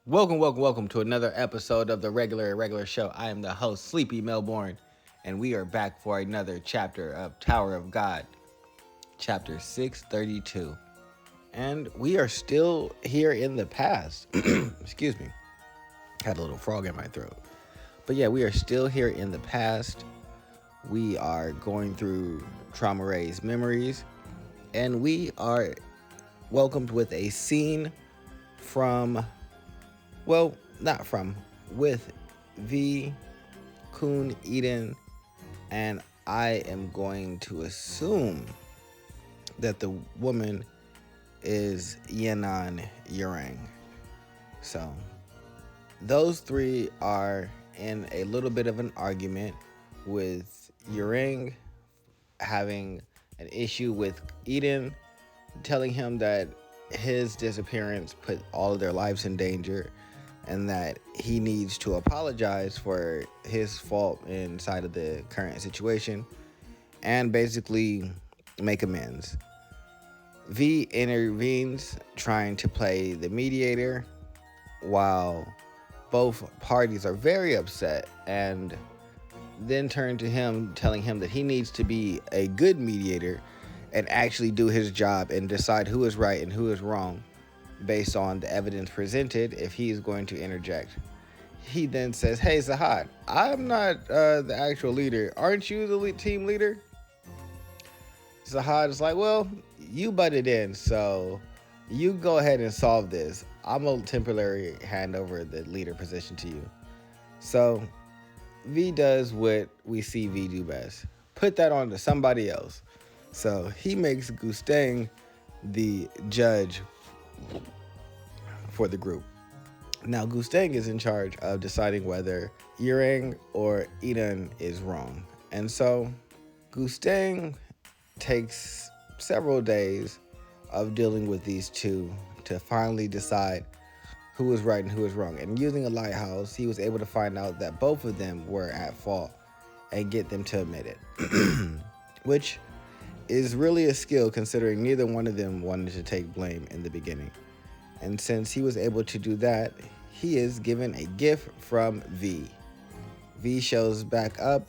Welcome to another episode of the Irregular show. I am the host, Sleepy Melbourne, and we are back for another chapter of Tower of God, chapter 632. And we are still here in the past. Excuse me. Had a little frog in my throat. But yeah, we are still here in the past. We are going through Traumerei's memories, and we are welcomed with a scene from with V, Kun, Eden, and I am going to assume that the woman is Yenan Yurang. So, those three are in a little bit of an argument, with Yurang having an issue with Eden, telling him that his disappearance put all of their lives in danger, and that he needs to apologize for his fault inside of the current situation and basically make amends. V intervenes, trying to play the mediator, while both parties are very upset, and then turn to him, telling him that he needs to be a good mediator and actually do his job and decide who is right and who is wrong based on the evidence presented if he is going to interject. He then says, "Hey, Zahad, I'm not the actual leader. Aren't you the team leader?" Zahad is like, "Well, you butted in, so you go ahead and solve this. I'm going to temporarily hand over the leader position to you." So V does what we see V do best. Put that on to somebody else. So he makes Gustang the judge for the group. Now, Gustang is in charge of deciding whether Yurang or Eden is wrong. And so Gustang takes several days of dealing with these two to finally decide who is right and who is wrong. And using a lighthouse, he was able to find out that both of them were at fault and get them to admit it, which is really a skill considering neither one of them wanted to take blame in the beginning. And since he was able to do that, he is given a gift from V. V shows back up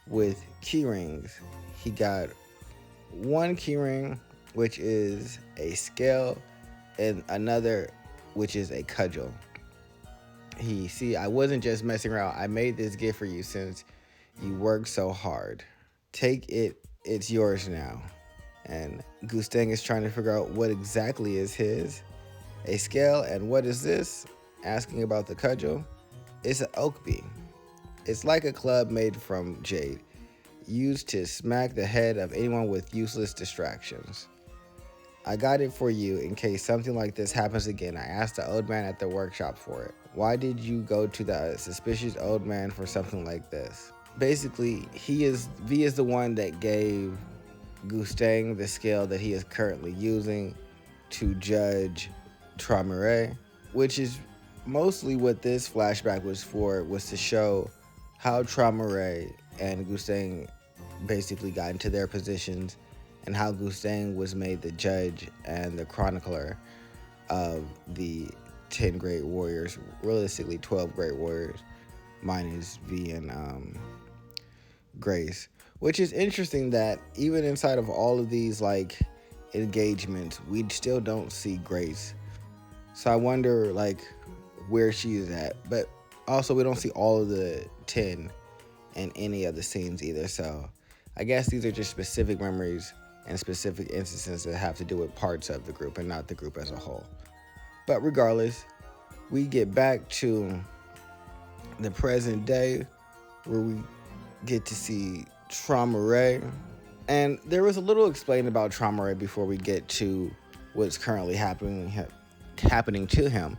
with key rings. He got one key ring, which is a scale, and another, which is a cudgel. I wasn't just messing around. I made this gift for you since you worked so hard. Take it. It's yours now. And Gustang is trying to figure out what exactly is his. A scale, and what is this? Asking about the cudgel. It's an oak beam. It's like a club made from jade, used to smack the head of anyone with useless distractions. I got it for you in case something like this happens again. I asked the old man at the workshop for it. Why did you go to the suspicious old man for something like this? Basically, V is the one that gave Gustang the scale that he is currently using to judge Traumerei, which is mostly what this flashback was for, was to show how Traumerei and Gustang basically got into their positions, and how Gustang was made the judge and the chronicler of the 10 great warriors, realistically 12 great warriors, minus V and Grace. Which is interesting that even inside of all of these engagements, we still don't see Grace. So I wonder where she is at. But also we don't see all of the 10 in any of the scenes either. So I guess these are just specific memories and specific instances that have to do with parts of the group and not the group as a whole. But regardless, we get back to the present day, where we get to see Traumerei. And there was a little explained about Traumerei before we get to what's currently happening to him.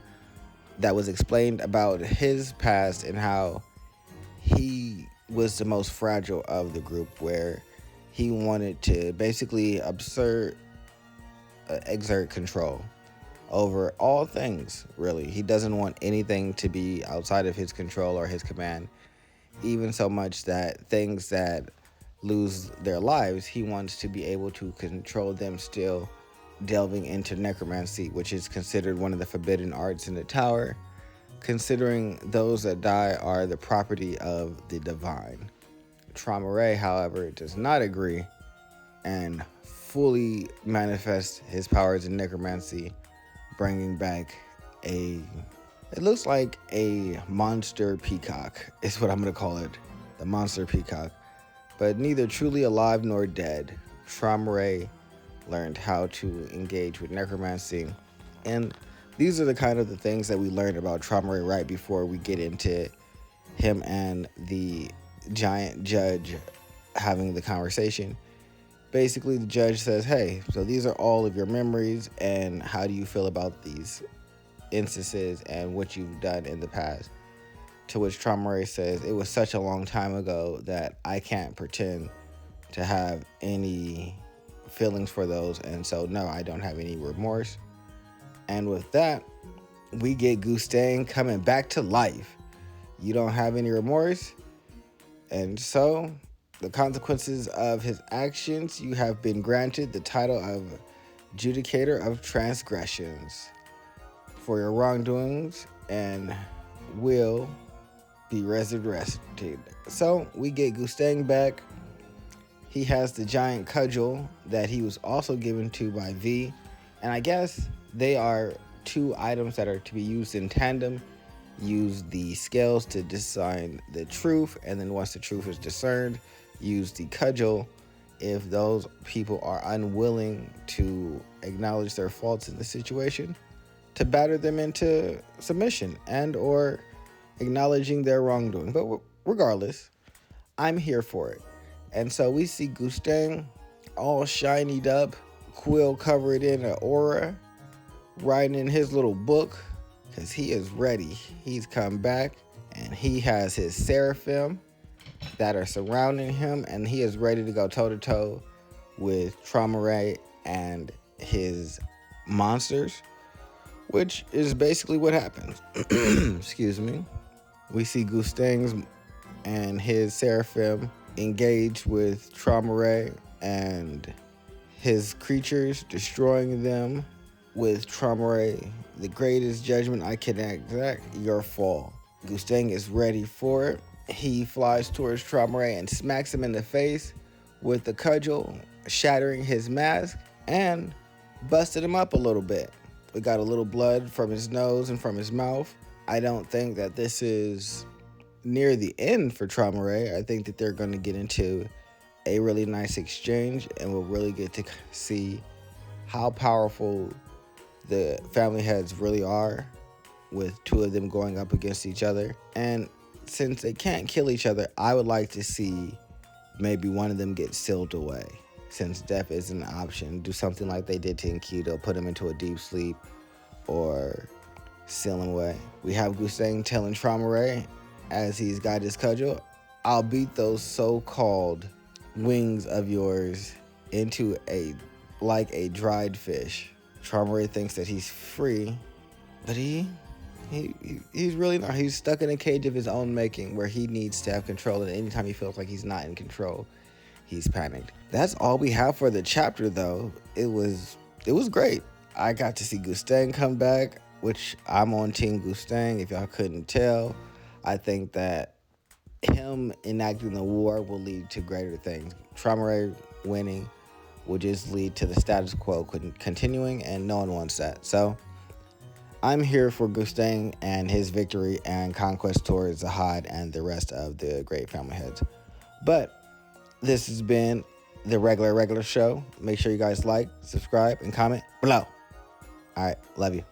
That was explained about his past and how he was the most fragile of the group, where he wanted to basically exert control over all things, really. He doesn't want anything to be outside of his control or his command, even so much that things that lose their lives, he wants to be able to control them still, delving into necromancy, which is considered one of the forbidden arts in the tower. considering those that die are the property of the divine. Traumerei, however, does not agree and fully manifests his powers in necromancy, bringing back it looks like a monster peacock, is what I'm going to call it, the monster peacock. But neither truly alive nor dead, Traumerei learned how to engage with necromancy. And these are the kind of the things that we learned about Traumerei right before we get into him and the giant judge having the conversation. Basically, the judge says, hey, so these are all of your memories, and how do you feel about these instances and what you've done in the past? To which Traumerei says, it was such a long time ago that I can't pretend to have any feelings for those, and so no, I don't have any remorse. And with that, we get Gustang coming back to life. You don't have any remorse, and so the consequences of his actions, you have been granted the title of Judicator of Transgressions for your wrongdoings and will be resurrected. So we get Gustang back. He has the giant cudgel that he was also given to by V. And I guess they are two items that are to be used in tandem. Use the scales to discern the truth, and then once the truth is discerned, use the cudgel if those people are unwilling to acknowledge their faults in the situation, to batter them into submission and or acknowledging their wrongdoing. But regardless, I'm here for it. And so we see Gustang all shinied up, quill covered in an aura, writing in his little book, because he is ready. He's come back, and he has his seraphim that are surrounding him, and he is ready to go toe-to-toe with Traumerei and his monsters, which is basically what happens. Excuse me. We see Gustang's and his seraphim engage with Traumerei and his creatures, destroying them with Traumerei. The greatest judgment I can exact, your fall. Gustang is ready for it. He flies towards Traumerei and smacks him in the face with the cudgel, shattering his mask and busted him up a little bit. We got a little blood from his nose and from his mouth. I don't think that this is near the end for Traumerei. I think that they're going to get into a really nice exchange, and we'll really get to see how powerful the family heads really are, with two of them going up against each other. And since they can't kill each other, I would like to see maybe one of them get sealed away, since death isn't an option. Do something like they did to Enkidu, put him into a deep sleep or seal him away. We have Gustang telling Traumerei, as he's got his cudgel, I'll beat those so-called wings of yours into like a dried fish. Traumerei thinks that he's free, but he's really not. He's stuck in a cage of his own making, where he needs to have control, and anytime he feels like he's not in control, he's panicked. That's all we have for the chapter, though. It was great. I got to see Gustang come back, which I'm on Team Gustang, if y'all couldn't tell. I think that him enacting the war will lead to greater things. Traumerei winning will just lead to the status quo continuing, and no one wants that. So I'm here for Gustang and his victory and conquest towards Zahad and the rest of the great family heads. But this has been the Irregular show. Make sure you guys like, subscribe, and comment below. All right, love you.